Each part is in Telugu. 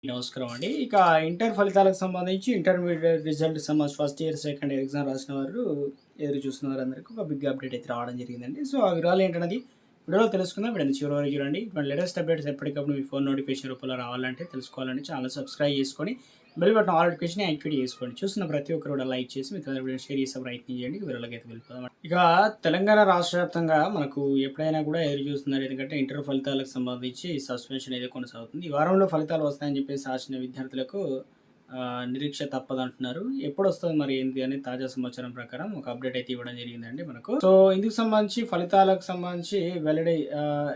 నమస్కారం అండి. ఇక ఇంటర్ ఫలితాలకు సంబంధించి ఇంటర్మీడియేట్ రిజల్ట్ సంబంధించి first year, second year exam రాసిన వారు ఎదురు చూస్తున్న వారందరికీ ఒక బిగ్ అప్డేట్ అయితే రావడం జరిగిందండి. సో, ఆ వివరాలు ఏంటన్నది వీడియోలో తెలుసుకుందాం. వీడియోని చివరి వరకు చూడండి. ఇటువంటి లేటెస్ట్ అప్డేట్స్ ఎప్పటికప్పుడు మీ ఫోన్ నోటిఫికేషన్ రూపంలో రావాలంటే తెలుసుకోవాలంటే ఛానల్ సబ్స్క్రైబ్ చేసుకొని bell button all notification activate చేసుకోండి. చూస్తున్న ప్రతి ఒక్కరు కూడా లైక్ చేసి మీ తోటి వీడియోని షేర్ చేసే ప్రయత్నం చేయండి. వివరాలకి అయితే వెళ్ళిపోదాం. ఇక తెలంగాణ రాష్ట్ర వ్యాప్తంగా మనకు ఎప్పుడైనా కూడా ఎదురు చూస్తున్నారు. ఎందుకంటే ఇంటర్ ఫలితాలకు సంబంధించి సస్పెన్షన్ అయితే కొనసాగుతుంది. ఈ వారంలో ఫలితాలు వస్తాయని చెప్పేసి ఆశించిన విద్యార్థులకు నిరీక్ష తప్పదంటున్నారు. ఎప్పుడొస్తది మరి ఏంటి అని తాజా సమాచారం ప్రకారం ఒక అప్డేట్ అయితే ఇవ్వడం జరిగిందండి మనకు. సో, ఇందుకు సంబంధించి ఫలితాలకు సంబంధించి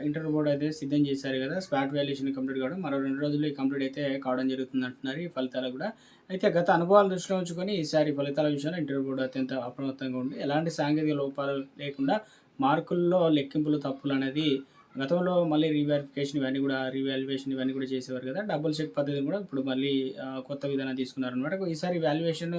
ఇంటర్ బోర్డ్ అయితే సిద్ధం చేశారు కదా! స్పాట్ వాల్యుయేషన్ కంప్లీట్ కావడం మరో 2 రోజుల్లో ఈ కంప్లీట్ అయితే కావడం జరుగుతుందంటున్నారు. ఈ ఫలితాలు కూడా. అయితే గత అనుభవాలను దృష్టిలో ఉంచుకొని ఈసారి ఫలితాల విషయంలో ఇంటర్ బోర్డ్ అత్యంత అప్రమత్తంగా ఉండి ఎలాంటి సాంకేతిక లోపాలు లేకుండా మార్కుల్లో లెక్కింపులు తప్పులనేది గతంలో మళ్ళీ రీవాల్యుయేషన్ ఇవన్నీ కూడా చేసేవారు కదా! డబుల్ చెక్ పద్ధతిని కూడా ఇప్పుడు మళ్ళీ కొత్త విధానం తీసుకున్నారనమాట. ఈసారి వాల్యుయేషన్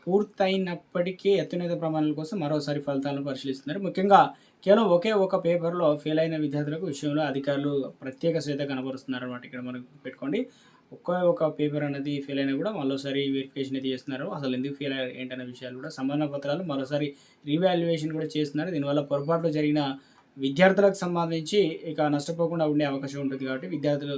పూర్తయినప్పటికీ ఎత్తునేత ప్రమాణాల కోసం మరోసారి ఫలితాలను పరిశీలిస్తున్నారు. ముఖ్యంగా కేవలం ఒకే ఒక పేపర్‌లో ఫెయిల్ అయిన విద్యార్థులకు విషయంలో అధికారులు ప్రత్యేక శ్రద్ధ కనబరుస్తున్నారనమాట. ఇక్కడ మనం పెట్టుకోండి. ఒకే ఒక పేపర్ అనేది ఫెయిల్ అయినా కూడా మరోసారి వెరిఫికేషన్ అయితే చేస్తున్నారు. అసలు ఎందుకు ఫెయిల్ అయ్యారు ఏంటనే విషయాలు కూడా సమాన పత్రాలు మరోసారి రీవాల్యుయేషన్ కూడా చేస్తున్నారు. దీనివల్ల పొరపాట్లు జరిగిన విద్యార్థులకు సంబంధించి ఇక నష్టపోకుండా ఉండే అవకాశం ఉంటుంది కాబట్టి విద్యార్థులు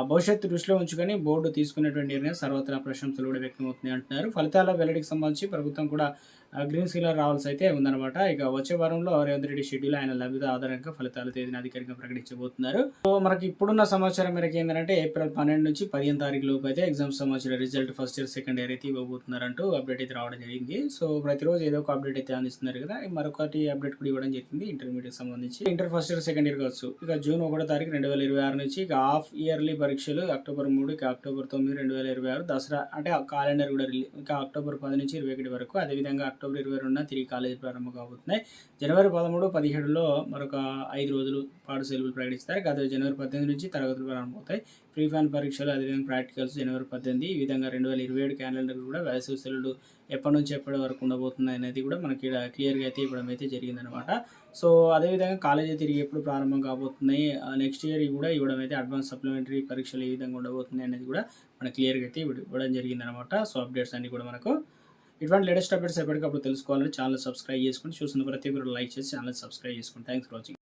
భవిష్యత్తు దృష్టిలో ఉంచుకొని బోర్డు తీసుకున్నటువంటి నిర్ణయం సర్వత్రా ప్రశంసలు కూడా వ్యక్తమవుతున్నాయి అంటున్నారు. ఫలితాల వెల్లడికి సంబంధించి ప్రభుత్వం కూడా గ్రీన్ సిగ్నల్ రావాల్సి అయితే ఉందన్నమాట. ఇక వచ్చే వారంలో రేవంత్ రెడ్డి షెడ్యూల్ ఆయన లభ్యత ఆధారంగా ఫలితాల తేదీని అధికారికంగా ప్రకటించబోతున్నారు. సో, మనకి ఇప్పుడున్న సమాచారం మేరకు ఏంటంటే ఏప్రిల్ 12 నుంచి 15 తారీఖు లోపు అయితే ఎగ్జామ్స్ సంబంధించిన result first year, second year అయితే ఇవ్వబోతున్నారంటూ అప్డేట్ అయితే రావడం జరిగింది. సో, ప్రతిరోజు ఏదో ఒక అప్డేట్ అయితే అందిస్తున్నారు కదా! మరొకటి అప్డేట్ కూడా ఇవ్వడం జరిగింది ఇంటర్మీడియట్ సంబంధించి. Inter first year, second year కావచ్చు. ఇక జూన్ 1 తారీఖు 2026 నుంచి ఇక హాఫ్ ఇయర్లీ పరీక్షలు అక్టోబర్ 3 ఇక అక్టోబర్ 9, 2026 దసరా అంటే ఆ క్యాలెండర్ కూడా ఇంకా అక్టోబర్ 10 నుంచి 21 వరకు. అదేవిధంగా అక్టోబర్ 22న తిరిగి కాలేజీ ప్రారంభం కాబోతున్నాయి. జనవరి 13, 17లో మరొక 5 రోజులు పాటు సెలవులు ప్రకటిస్తారు. గత జనవరి 18 నుంచి తరగతులు ప్రారంభమవుతాయి. ప్రీ ఫైనల్ పరీక్షలు అదేవిధంగా ప్రాక్టికల్స్ జనవరి 18. ఈ విధంగా 2027 క్యాలెండర్ కూడా వేసవి సెలవులు ఎప్పటి నుంచి ఎప్పటి వరకు ఉండబోతున్నాయి అనేది కూడా మనకి ఇక్కడ క్లియర్‌గా అయితే ఇవ్వడం అయితే జరిగిందనమాట. సో, అదేవిధంగా కాలేజీ తిరిగి ఎప్పుడు ప్రారంభం కాబోతున్నాయి, నెక్స్ట్ ఇయర్ కూడా ఇవ్వడం అయితే అడ్వాన్స్ సప్లిమెంటరీ పరీక్షలు ఏ విధంగా ఉండబోతున్నాయి అనేది కూడా మనకు క్లియర్‌గా అయితే ఇవ్వడం జరిగిందనమాట. సో, అప్డేట్స్ అన్నీ కూడా మనకు ఇటువంటి లేటెస్ట్ అప్డేట్స్ ఎప్పటికప్పుడు తెలుసుకోవాలంటే ఛానల్ సబ్స్క్రైబ్ చేసుకొని చూస్తున్న ప్రతి ఒక్కరు లైక్ చేసి ఛానల్ సబ్స్క్రైబ్ చేసుకోండి. Thanks for watching.